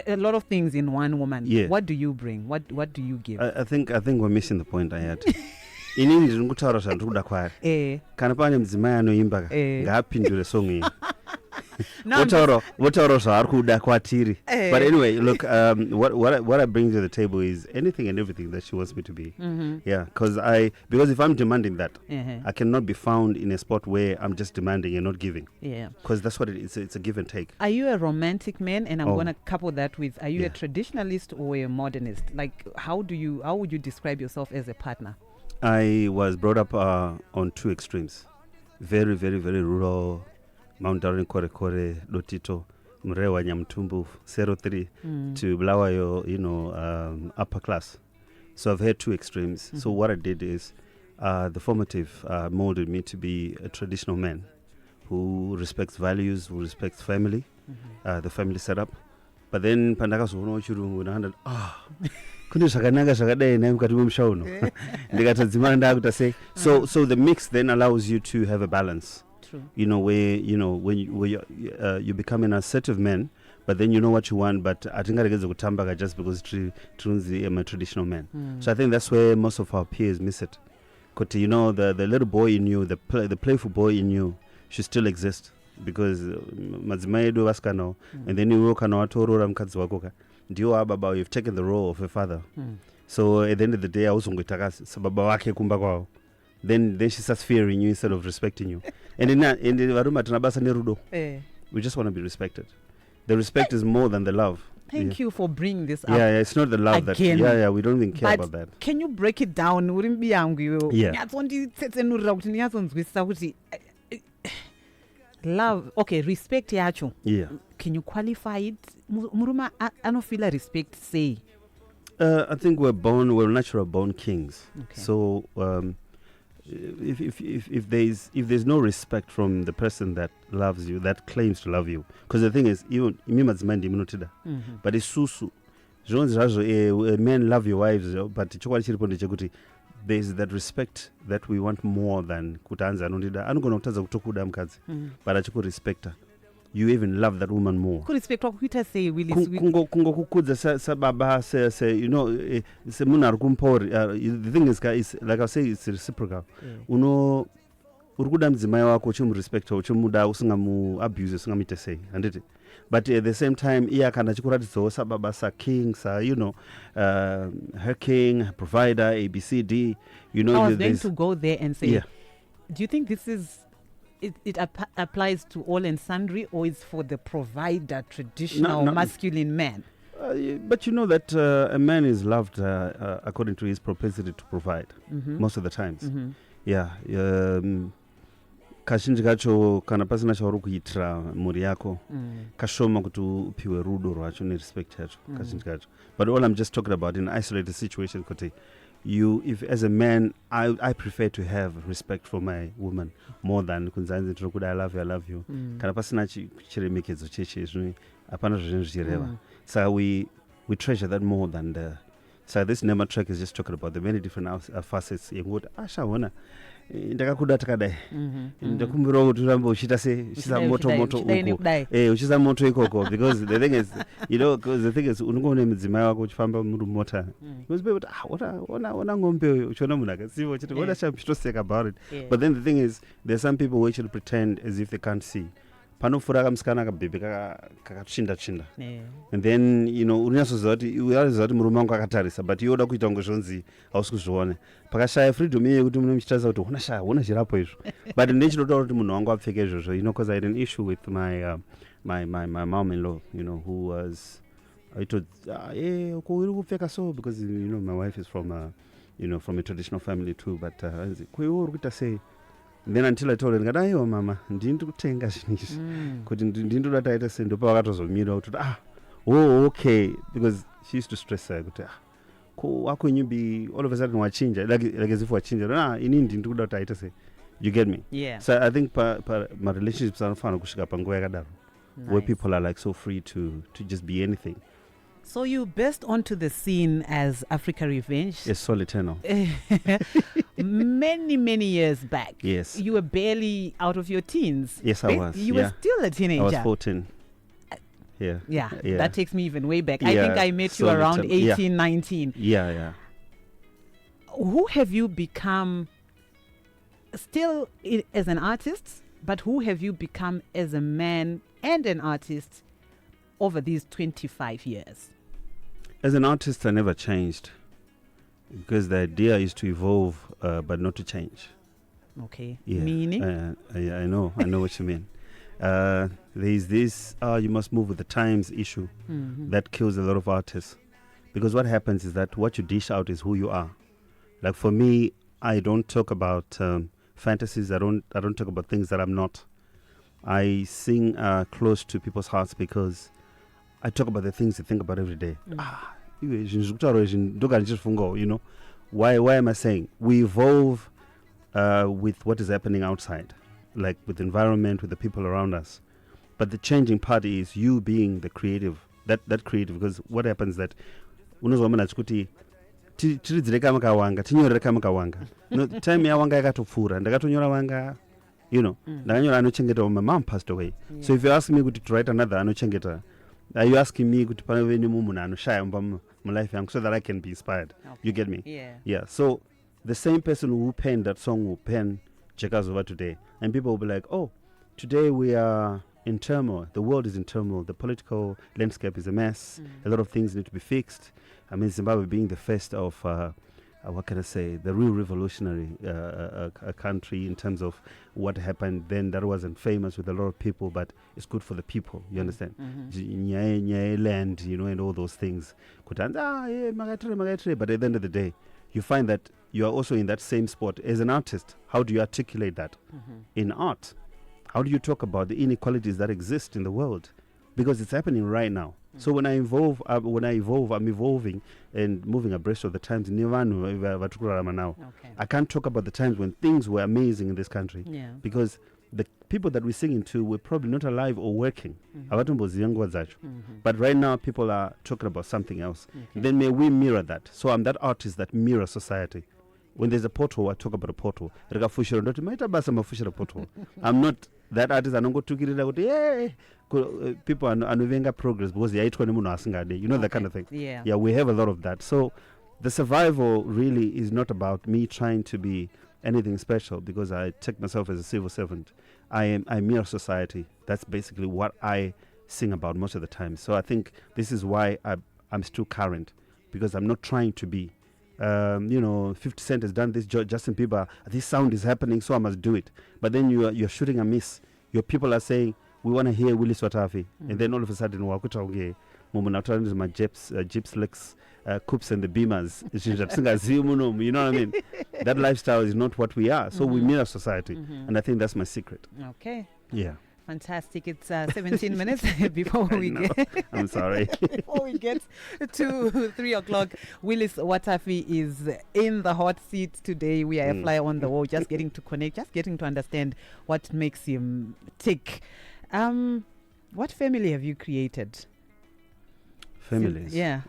a lot of things in one woman. Yeah. What do you bring? What do you give? I think we're missing the point, Iyati. Inini ndiri kutaura zvandiri kuda kwaari. Kana pane mudzimai anoimba ngaapindure song iyi. Votaura zvaari kuda kwatiri. But anyway, look, what I bring to the table is anything and everything that she wants me to be. Yeah, because if I'm demanding that, I cannot be found in a spot where I'm just demanding and not giving. Yeah, because that's what it is. It's a give and take. Are you a romantic man? And I'm going to couple that with: are you a traditionalist or a modernist? Like, how would you describe yourself as a partner? I was brought up on two extremes, very, very, very rural. Mount Darren Kore Lotito Mrewa Nyamtumbu 03 to Blawayo, upper class. So I've had two extremes. So what I did is the formative molded me to be a traditional man who respects values, who respects family, the family setup. But then pandaka sono chirungu na kundi zvakanaka zvakadai naye mukati memushauno ndikatadzimana ndakuta so the mix then allows you to have a balance. True. Where you become an assertive man, but then you know what you want, but atingaregedze kutambaka just because I'm a traditional man. So I think that's where most of our peers miss it. Because the little boy in you, the playful boy in you should still exist, because madzimai edu vasikanawo, and then you kana watorora mukadzi wako ndiwo ababa, you've taken the role of a father. So at the end of the day auzongoita sababa wake kumba kwao. Then she starts fearing you instead of respecting you. And in varuma tinabasa nerudo. We just want to be respected. The respect is more than the love. Thank you for bringing this up. Yeah, it's not the love again. We don't even care about that. Can you break it down? Love, okay, respect yacho. Yeah. Can you qualify it? Muruma anofila respect say. I think we're natural born kings. Okay. So if there's no respect from the person that loves you, that claims to love you, because the thing is, even but it's susu. Men love your wives, but there's that respect that we want more than kutanza anondida anogona kutaza kutokuda mukadzi but achiko respecta. You even love that woman more. Kungokukudza sababa se munhu ari kumpori. The thing is, like I say, it's reciprocal. Uri kuda mudzimai wako uchimurespecta, uchimuda usingamuabuse, usingamuite sei, handiti? But at the same time, iya kana chikuratidzawo sababa king, her king, her provider, ABCD. I was going to go there and say, do you think this is it applies to all and sundry, or is for the provider, traditional masculine man? But you know that a man is loved according to his propensity to provide most of the times. Yeah. Kazhinji kacho kana pasina chauri kuitira mhuri yako kashoma kuti upiwe rudo rwacho nerespect yacho kazhinji kacho. But all I'm just talking about in isolated situations, kuti if as a man I prefer to have respect for my woman more than kunzanzi tinokuda I love you kana pasina chiremekedzo cheche zvino hapana zvinhu zvichireva. So we treasure that more than so this Nema track is just talking about the many different facets yekuti ashaona ndakakuda takadai ndakumbirawo kuti urambe uchita uchisa moto uko uchisa moto ikoko, because the thing is unongoona mudzimai wako uchifamba muri mota uzibe kuti ona ngombe uchiona munhu akasiva uchiti ona chitoseka about it. But then the thing is, there's some people who actually pretend as if they can't see. Panofura kamusikana akabhebhe kakachinda and then urinyasoziva kuti murume wangu akatarisa, but yoda kuita kunge zvonzi hausi kuzviona, pakashaya freedom iye kuti munomuchitarisa kuti una chirapo izvo. But ndechinotaura kuti munhu wangu apfeke izvozvo, because I had an issue with my mom-in-law, who was I told uri kupfeka so, because my wife is from a traditional family too, but uri kuita sei. Then until I told her, aiwa mama, ndiri kutenga zvinhu izvi kuti ndindoda taita sei, ndopa vakatozomira kuti okay, because she used to stress her kuti how can you be all of a sudden wachinja, like as if wachinja, inini ndiri kuda taita sei. You get me? Yeah. So I think my relationships anofana kusvika panguva yakadaro, where people are like so free to just be anything. So you burst onto the scene as Africa Revenge. Yes, Solitano. Many years back. Yes. You were barely out of your teens. Yes, I was. You were still a teenager. I was 14. Yeah. Yeah, that takes me even way back. I Yeah, think I met you solid around time. 18, 19. Yeah. Who have you become still as an artist, but who have you become as a man and an artist over these 25 years? As an artist, I never changed because the idea is to evolve, but not to change. Okay. Yeah. Meaning? I know what you mean. There's this you must move with the times issue that kills a lot of artists, because what happens is that what you dish out is who you are. Like for me, I don't talk about fantasies. I don't talk about things that I'm not. I sing close to people's hearts because I talk about the things they think about every day. You know, why am I saying we evolve with what is happening outside, like with the environment, with the people around us. But the changing part is you being the creative, that creative, because what happens that unozomana kuti tiridzire kama kawanga tinyorere kama kawanga no time yawanga yakatopfura ndakatonyora wanga, you know, ndakanyora anochengeta. My mom passed away, so if you ask me to write another anochengeta, are you asking me kuti pane veni munhu anoshaya mu life yangu so that I can be inspired? Okay. You get me? Yeah. So the same person who penned that song will pen Jekazova today, and people will be like, oh, today we are in turmoil. The world is in turmoil. The political landscape is a mess. A lot of things need to be fixed. I mean, Zimbabwe being the first of, what can I say, the real revolutionary country in terms of what happened then. That wasn't famous with a lot of people, but it's good for the people. You understand? Land, you know, and all those things. But at the end of the day, you find that you are also in that same spot as an artist. How do you articulate that in art? How do you talk about the inequalities that exist in the world? Because it's happening right now. So when I evolve, I'm evolving and moving abreast of the times. I can't talk about the times when things were amazing in this country, because the people that we're singing to were probably not alive or working. But right now people are talking about something else. Then may we mirror that. So I'm that artist that mirrors society. When there's a pothole, I talk about a pothole. I'm not that artist. I don't go to get it. People are moving progress because you know, that kind of thing. Yeah, we have a lot of that. So the survival really is not about me trying to be anything special, because I take myself as a civil servant. I mirror society. That's basically what I sing about most of the time. So I think this is why I'm still current, because I'm not trying to be. 50 Cent has done this, Justin Bieber, this sound is happening, so I must do it. But then you're shooting a miss. Your people are saying, we want to hear Willis Watafii. And then all of a sudden, my Jeeps, Lex, Coops and the Beamers. You know what I mean? That lifestyle is not what we are. So we mirror society. And I think that's my secret. Okay. Yeah. Fantastic. It's 17 minutes before we get... I'm sorry. Before we get to 3 o'clock, Willis Watafii is in the hot seat today. We are a fly on the wall, just getting to connect, just getting to understand what makes him tick. What family have you created? Families. Yeah.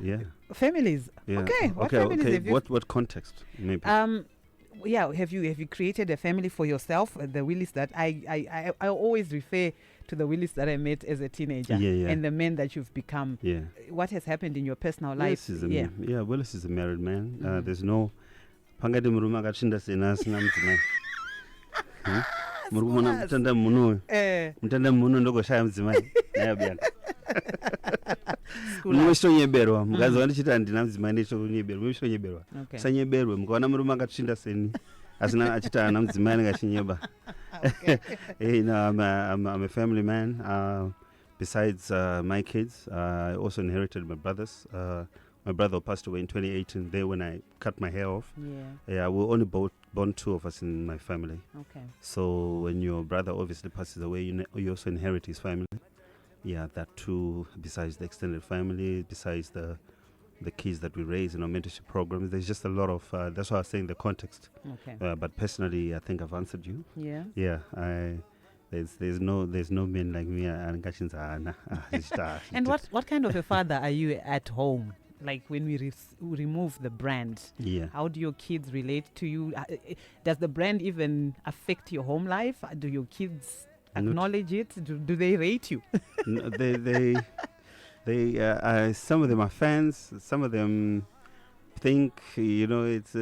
Families. Yeah. Okay. What families have you... What context, maybe? Have you created a family for yourself? The Willis that I always refer to the Willis that I met as a teenager, and the man that you've become. Yeah. What has happened in your personal life? Willis is a married man. There's no mushonyeberwa mukazi wandichiti handina mudzimai ndechonyeberwa mushonyeberwa kusanyeberwe mukaona murume akatsvinda seni asina achiti hana mudzimai anengachinyeba. I'm a family man. Besides my kids, I also inherited my brothers. My brother passed away in 2018 there when I cut my hair off. We only born 2 of us in my family. So when your brother obviously passes away, you also inherit his family. That too, besides the extended family, besides the kids that we raise in our mentorship programs. There's just a lot of, that's why I was saying the context. But personally, I think I've answered you. There's no men like me. And what kind of a father are you at home? Like when we remove the brand, how do your kids relate to you? Does the brand even affect your home life? Do your kids acknowledge it? Do they rate you? No, They some of them are fans. Some of them think it's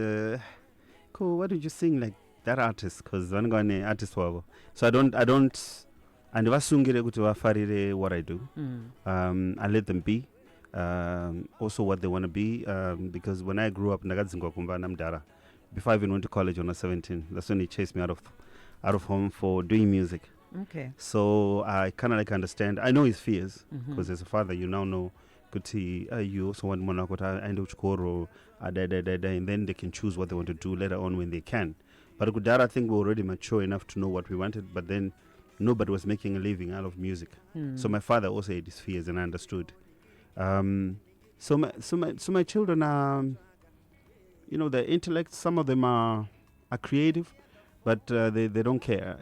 cool. Why don't you sing like that artist? Because I'm going to artist wabo. So I don't. And vasungire kuti vafarire what I do. I let them be. Also what they want to be. Because when I grew up, ndakadzingwa kumba namdara. Before I even went to college when I was 17, that's when he chased me out of home for doing music. Okay. So I kind of like understand. I know his fears because as a father, you now know. You also want monakota and uchkoro, and then they can choose what they want to do later on when they can. But Kudara, I think we're already mature enough to know what we wanted. But then nobody was making a living out of music. So my father also had his fears, and I understood. So my children are, their intellect. Some of them are creative, but they don't care,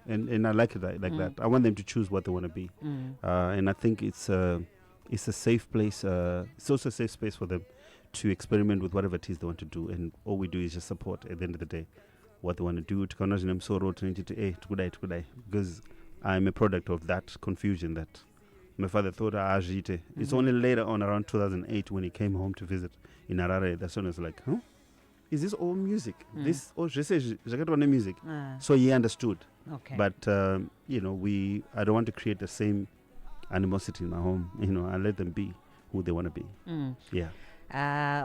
And I like it like that. I want them to choose what they want to be, and I think it's a safe place. It's also a safe space for them to experiment with whatever it is they want to do, and all we do is just support at the end of the day what they want to do. Because I'm a product of that confusion that my father thought it's only later on around 2008 when he came home to visit in Harare. That's when I was like, huh? Is this all music? This music. So he understood. Okay. But I don't want to create the same animosity in my home. I let them be who they want to be. Yeah.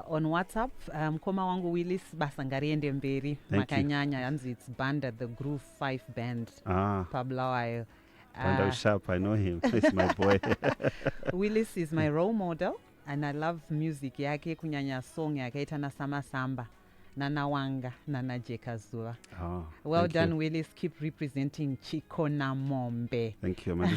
On WhatsApp, mkoma wangu Willis basangariende mberi makanyanya yanzi it's band at the Groove 5 band. Pablo Sharp, I know him. He's my boy. Willis is my role model and I love music yake kunyanya song yake itana sama samba. Nana Wanga, Nana Jekazua. Well done, you. Willis. Keep representing Chikona Mombe. Thank you, man.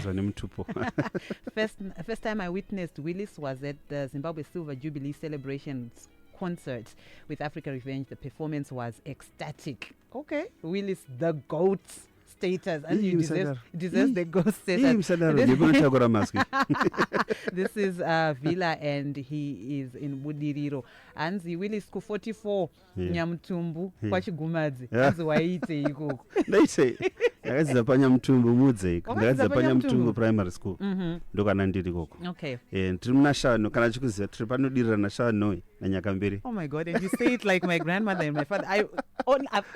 First time I witnessed Willis was at the Zimbabwe Silver Jubilee celebrations concert with Africa Revenge. The performance was ecstatic. Okay, Willis, the GOAT status, and you deserves the GOAT status. This is Villa, and he is in Budiriro. Anzi Willis ku 44 Nyamtumbu kwa Chigumadzi. Anzi waite ikoko. They say yakazza pa Nyamtumbu mudze. Yakazza pa Nyamtumbu primary school. Ndoka nandiri koko. Okay. Tiri munashano kana chikuziya tiri panodirira nashano na Nyakambiri. Oh my God, and you say it like my grandmother and my father. I've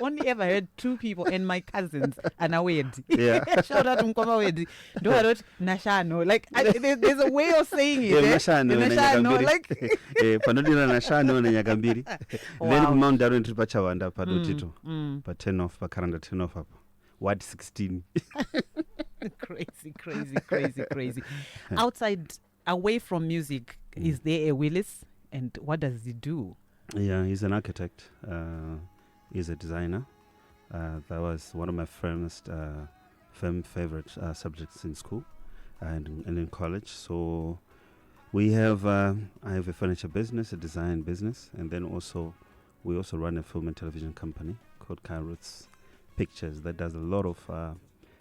only ever heard two people and my cousins and a wedi. Yeah. Shout out to Mkoma wedi. Do I wrote Nashano. Like there's a way of saying it. Nashano like panodira Nashano na Nyakambiri. Then kumount Darwin tripa chawanda padotito. Pa 10 off pa karanda 10 off up. Ward 16. Crazy. Outside, away from music, is there a Willis? And what does he do? Yeah, he's an architect. He's a designer. That was one of my favorite subjects in school and in college. So we have, I have a furniture business, a design business, and then we also run a film and television company called Kairos Pictures that does a lot of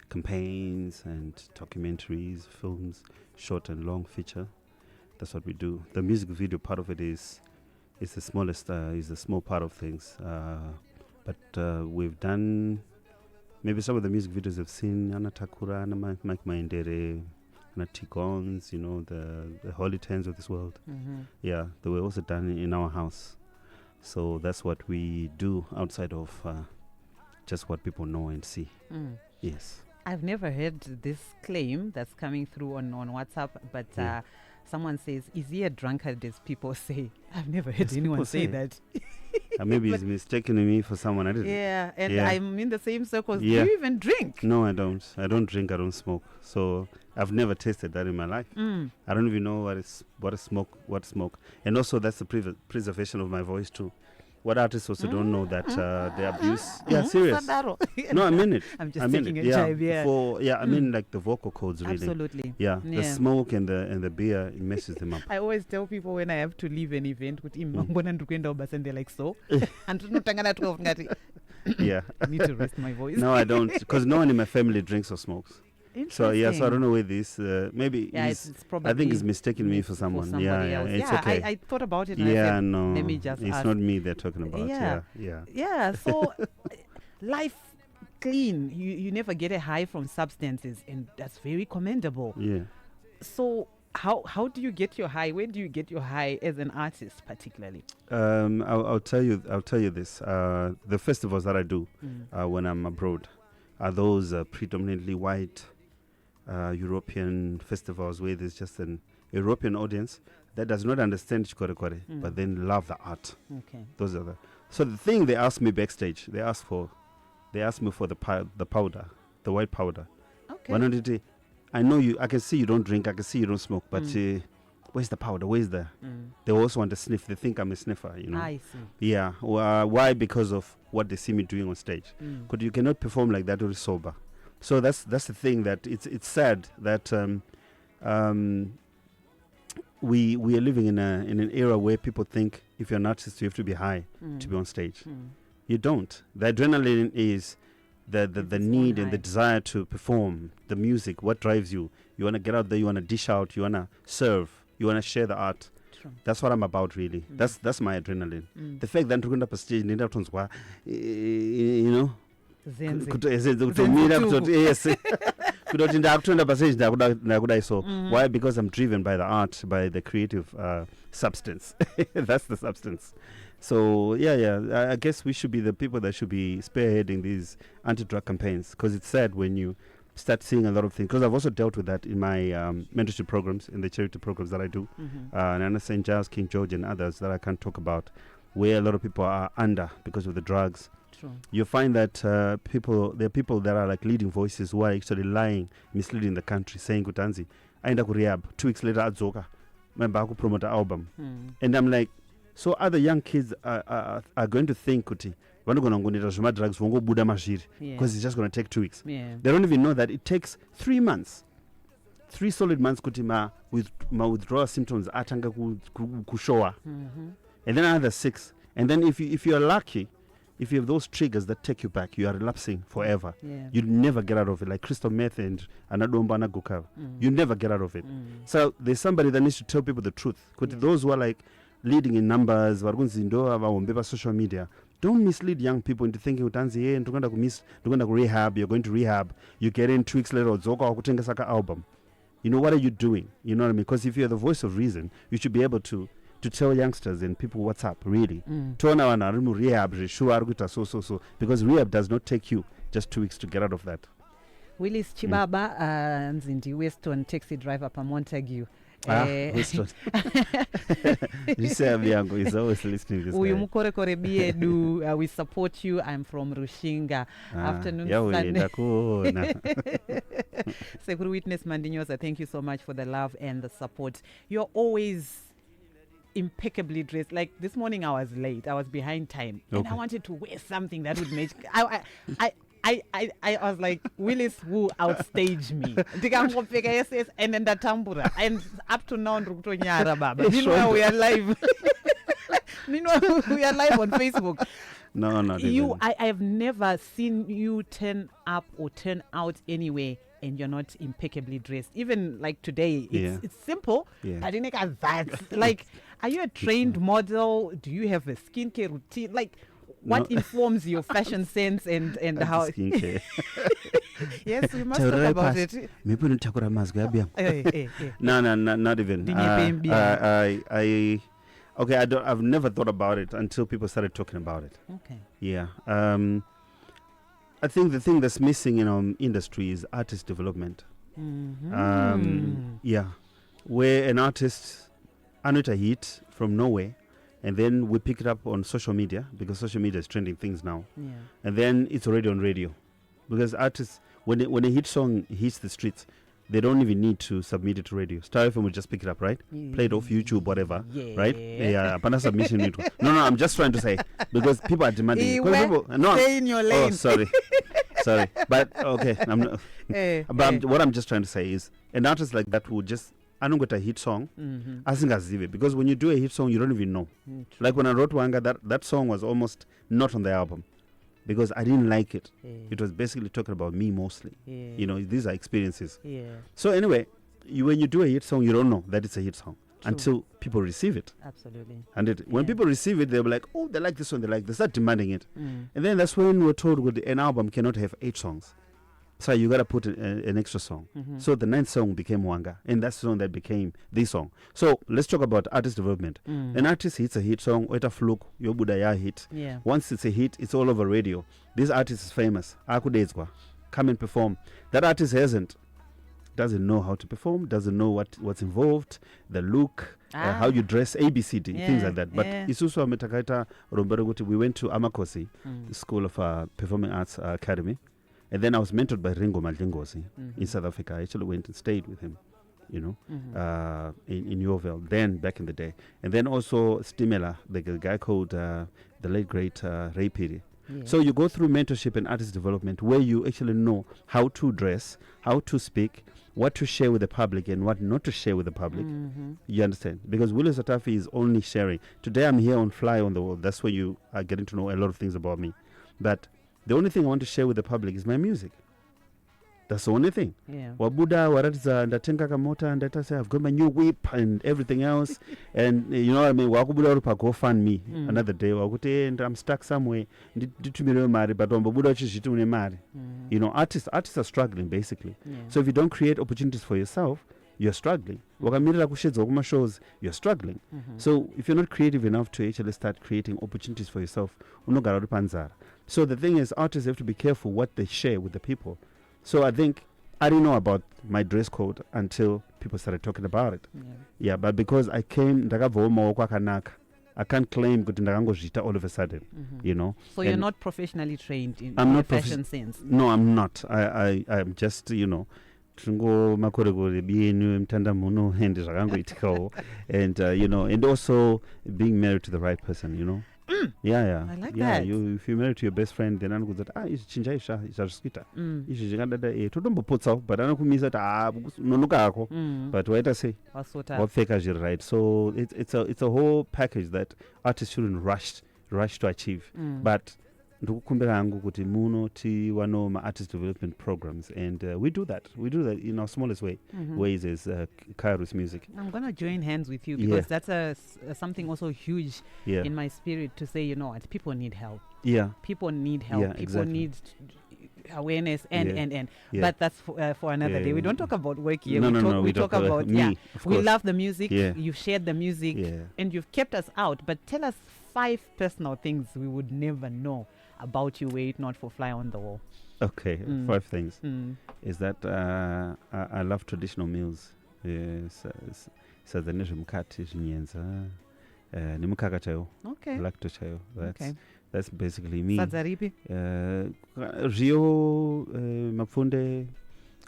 campaigns and documentaries, films, short and long feature. That's what we do. The music video part of it is the smallest, is a small part of things. But we've done maybe some of the music videos I've seen, Anna Takura, Anna Mike Maindere, Anna Tigons, the Holy Tens of this world. Yeah, they were also done in our house. So that's what we do outside of just what people know and see. Yes. I've never heard this claim that's coming through on WhatsApp, but someone says, is he a drunkard, as people say? I've never heard anyone say that. Maybe he's mistaken me for someone. I didn't. Yeah, and I'm in the same circles. Yeah. Do you even drink? No, I don't. I don't drink. I don't smoke. So I've never tasted that in my life. I don't even know what smoke. And also that's the preservation of my voice too. What artists also don't know that the abuse. Yeah, serious. No, I mean it. I'm just taking a jive. Yeah. I mean like the vocal cords really. Absolutely. Yeah, the smoke and the beer, it messes them up. I always tell people when I have to leave an event with him, and they're like, so? Yeah. I need to rest my voice. No, I don't, because no one in my family drinks or smokes. So I don't know where this maybe it's probably I think he's mistaken me for someone. Else. It's okay. I thought about it and I said, no, let me just it's ask. not me they're talking about. Yeah. So life clean, you never get a high from substances, and that's very commendable. Yeah. So how do you get your high? Where do you get your high as an artist, particularly? I'll tell you this. The festivals that I do when I'm abroad are those predominantly white European festivals where there's just an European audience that does not understand Chikorekore, but then love the art. Okay. Those are so the thing they ask me backstage, they ask me for the powder, the white powder. Okay. I know you. I can see you don't drink. I can see you don't smoke. But where's the powder? Where's the? They also want to sniff. They think I'm a sniffer. You know. I see. Yeah. Why? Because of what they see me doing on stage. Because you cannot perform like that when you're sober. So that's the thing that it's sad that we are living in an era where people think if you're an artist you have to be high to be on stage. You don't. The adrenaline is the need and the desire to perform, the music, what drives you. You want to get out there, you want to dish out, you want to serve, you want to share the art. True. That's what I'm about, really. That's my adrenaline. The fact that I'm up a stage, you know, why? Because I'm driven by the art, by the creative substance. That's the substance. So yeah, I guess we should be the people that should be spearheading these anti-drug campaigns, because it's sad when you start seeing a lot of things. Because I've also dealt with that in my mentorship programs, in the charity programs that I do, Nana St. Giles, King George, and others that I can't talk about, where a lot of people are under because of the drugs. True. You find that there are people that are like leading voices who are actually lying, misleading the country, saying Kutanzi, I end up rehab. 2 weeks later, Adzoka, remember, I promote an album. And I'm like, so other young kids are going to think kuti vanogona drugs vongobuda mashiri because it's just going to take 2 weeks. They don't even know that it takes 3 months, 3 solid months kuti ma withdrawal symptoms atanga kushowa, and then another 6, and then if you are lucky, if you have those triggers that take you back, you are relapsing forever. You never get out of it, like crystal meth and anadomba na gukava. You never get out of it. So there's somebody that needs to tell people the truth. Those who are like leading in numbers, social media, don't mislead young people into thinking rehab, you're going to rehab, you get in 2 weeks later, album. You know, what are you doing? You know what I mean? Because if you're the voice of reason, you should be able to tell youngsters and people what's up, really. Rehab, so, because rehab does not take you just 2 weeks to get out of that. Willis Chibaba, Nzindi Weston, taxi driver pa Montague. Weston. He's always listening to this guy. We support you. I'm from Rushinga. Afternoon, Sekuru Witness Mandinyosa, thank you so much for the love and the support. You're always impeccably dressed. Like this morning I was late, I was behind time, and I wanted to wear something that would make I was like, Willis will outstage me. And then the tambura. And up to now, meanwhile we are live. Meanwhile we are live on Facebook. No, I have never seen you turn up or turn out anywhere and you're not impeccably dressed. Even like today, it's simple. But in like, are you a trained model? Do you have a skincare routine? Like, what informs your fashion sense and how? Skincare. Yes, we must talk about it. No, not even. I've never thought about it until people started talking about it. Okay. Yeah. I think the thing that's missing in our industry is artist development. Yeah. Where an artist announced a hit from nowhere, and then we pick it up on social media, because social media is trending things now. Yeah. And then it's already on radio. Because artists, when a hit song hits the streets, they don't even need to submit it to radio. Star FM will just pick it up, right? Play it off YouTube, whatever, right? Yeah, upon submission. No, I'm just trying to say, because people are demanding. Stay in your lane. Oh, sorry. But, okay. What I'm just trying to say is, an artist like that would just, I don't get a hit song, I think as it, because when you do a hit song, you don't even know. Like when I wrote Wanga, that song was almost not on the album, because I didn't like it. It was basically talking about me mostly. You know, these are experiences. So anyway, when you do a hit song, you don't know that it's a hit song. True. Until people receive it. Absolutely. And when people receive it, they'll be like, oh, they like this one, they start demanding it. And then that's when we're told an album cannot have 8 songs. So you gotta put an extra song. So the 9th song became Wanga, and that's the song that became this song. So let's talk about artist development. An artist hits a hit song, or a fluke, your Buddha ya hit. Yeah. Once it's a hit, it's all over radio. This artist is famous. Come and perform. That artist doesn't know how to perform, doesn't know what's involved, the look, how you dress, ABCD, things like that. But isusu ametakaita rombero kuti we went to Amakosi, the School of Performing Arts Academy, and then I was mentored by Ringo Maldingosi in South Africa. I actually went and stayed with him, you know, in Yeovil, then back in the day. And then also Stimela, the guy called the late great Ray Piri. Yeah. So you go through mentorship and artist development where you actually know how to dress, how to speak, what to share with the public and what not to share with the public. You understand? Because Willis Watafii is only sharing. Today I'm here on Fly on the Wall. That's where you are getting to know a lot of things about me. But the only thing I want to share with the public is my music. That's the only thing. Yeah. Wabuda waratza ndatenga kamota ndata say I've got my new whip and everything else, and you know what I mean. Wakubuda urupa go fund me another day. Wakute and I'm stuck somewhere. Nditumire mari, but wabuda chishiti une mari. You know, artists are struggling basically. Yeah. So if you don't create opportunities for yourself, you're struggling. Wakamirira kushedza kuma shows, you're struggling. So if you're not creative enough to actually start creating opportunities for yourself, unogara uri panzara. So the thing is, artists have to be careful what they share with the people. So I think I didn't know about my dress code until people started talking about it. Yeah, but because I came, I can't claim kuti ndakangozvita all of a sudden, you know. So you're not professionally trained in the fashion sense? No, I'm not. I'm just, you know, makoregore bienu mtandamuno and zvakangoitikawo, and you know, and also being married to the right person, you know. Yeah. I like yeah, that. if you married to your best friend, then anokuti izvi chinja izvazviskuita izvi zvakadada totomboputsawo, but anokumisa kuti nonoka ako, but waita sei wapfeka zviri right. So it's a whole package that artists shouldn't rush to achieve. But ndikukumbira hangu kuti muno tiwano ma-artist development programs, and we do that in our smallest ways as Kairos Music. I'm going to join hands with you because that's something also huge in my spirit to say, you know what, people need help. Yeah. People need help. People exactly. need awareness and but that's for another day. We don't talk about work here. We talk about me, we love the music. You've shared the music and you've kept us out, but tell us 5 personal things we would never know about you were it not for Fly on the Wall. Okay, 5 things. Is that I love traditional meals. Sadza mukati zvinyenza nemukaka chayo. Okay. Lacto chayo. That's basically me. Sadza ripi? Rio, mapfunde,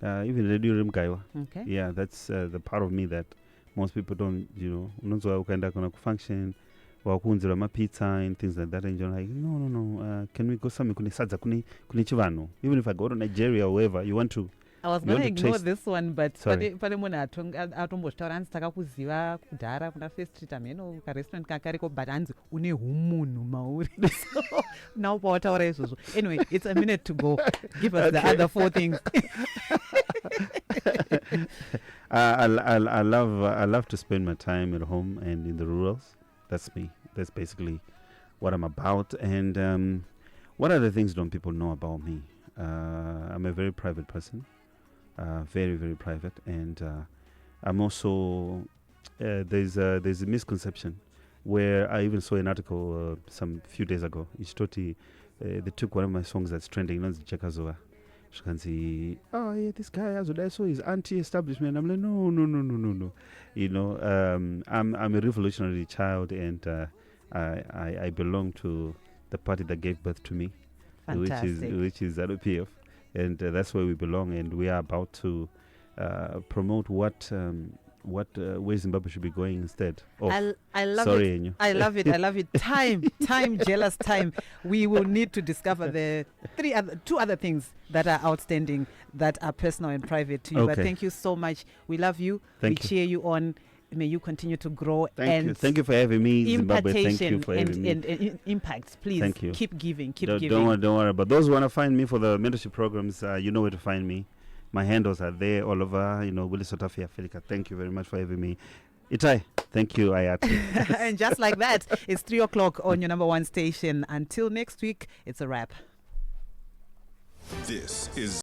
even radio rimgaiwa. Okay. Yeah, that's the part of me that most people don't, you know, unonzwa ukaenda kuna kufunction wakunzira mapizza and things like that, and you're like, no, can we go somewhere kune sadza kune chivano? Even if I go to Nigeria or wherever, you want to. I was going to ignore this one, but pale munhu atombotaura hanzi takakuziva kudhara kuna First Street ameno karestaurant kakariko, but hanzi une humunhu mauri. So now pawataura izvozvo. Anyway, it's a minute to go. Give us the other 4 things. I love to spend my time at home and in the rurals. That's me. That's basically what I'm about. And what other things don't people know about me? I'm a very private person, very, very private. And I'm also, there's a misconception where I even saw an article some few days ago. They took one of my songs that's trending, Chekazoa. She can see, oh yeah, this guy Azudai, so he's anti-establishment. I'm like, no. You know, I'm a revolutionary child, and I belong to the party that gave birth to me, which is ZANU-PF, and that's where we belong, and we are about to promote what where Zimbabwe should be going instead. I love it. I love it. Time, jealous time. We will need to discover the 2 other things that are outstanding, that are personal and private to you. Okay. But thank you so much. We love you. Thank we cheer you on. May you continue to grow. Thank you for having me, Zimbabwe. Thank you for having me. And impact, please. Thank you. Keep giving. Don't worry. But those who want to find me for the mentorship programs, you know where to find me. My handles are there all over, you know, Willis Watafii Africa. Thank you very much for having me. Itai, thank you, Iyati. And just like that, it's 3 o'clock on your number 1 station. Until next week, it's a wrap. This is